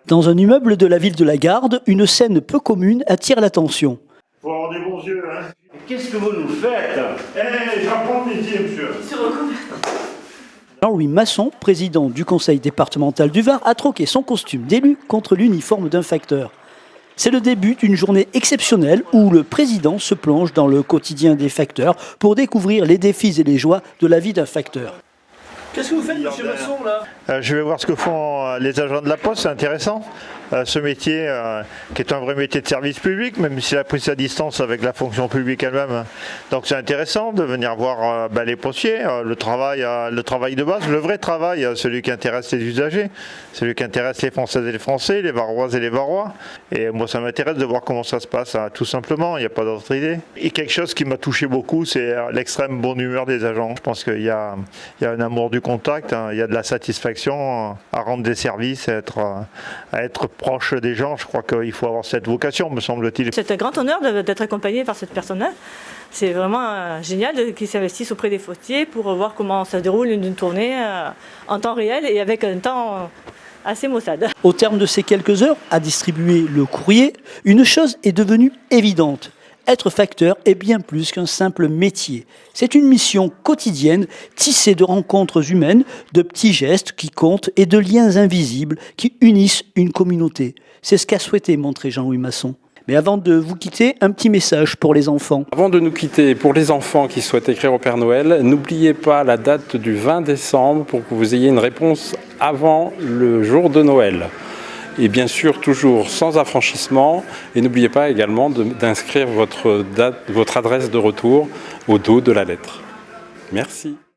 Dans un immeuble de la ville de la Garde, une scène peu commune attire l'attention. Faut avoir des bons yeux, hein. Qu'est-ce que vous nous faites? J'apprends le métier, monsieur. Jean-Louis Masson, président du conseil départemental du Var, a troqué son costume d'élu contre l'uniforme d'un facteur. C'est le début d'une journée exceptionnelle où le président se plonge dans le quotidien des facteurs pour découvrir les défis et les joies de la vie d'un facteur. Qu'est-ce que vous faites, monsieur Masson, là? Je vais voir ce que font les agents de la Poste, c'est intéressant. Ce métier, qui est un vrai métier de service public, même s'il a pris sa distance avec la fonction publique elle-même. Donc c'est intéressant de venir voir les postiers, le travail de base, le vrai travail, celui qui intéresse les usagers, celui qui intéresse les Françaises et les Français, les Varoises et les Varois. Et moi, ça m'intéresse de voir comment ça se passe, tout simplement, il n'y a pas d'autre idée. Et quelque chose qui m'a touché beaucoup, c'est l'extrême bonne humeur des agents. Je pense qu'il y a un amour du contact, il y a de la satisfaction à rendre des services, à être proche des gens. Je crois qu'il faut avoir cette vocation, me semble-t-il. C'est un grand honneur d'être accompagné par cette personne-là. C'est vraiment génial qu'ils s'investissent auprès des fautiers pour voir comment ça se déroule une tournée en temps réel et avec un temps assez maussade. Au terme de ces quelques heures à distribuer le courrier, une chose est devenue évidente. Être facteur est bien plus qu'un simple métier. C'est une mission quotidienne, tissée de rencontres humaines, de petits gestes qui comptent et de liens invisibles qui unissent une communauté. C'est ce qu'a souhaité montrer Jean-Louis Masson. Mais avant de vous quitter, un petit message pour les enfants. Avant de nous quitter, pour les enfants qui souhaitent écrire au Père Noël, n'oubliez pas la date du 20 décembre pour que vous ayez une réponse avant le jour de Noël. Et bien sûr, toujours sans affranchissement. Et n'oubliez pas également d'inscrire votre adresse de retour au dos de la lettre. Merci.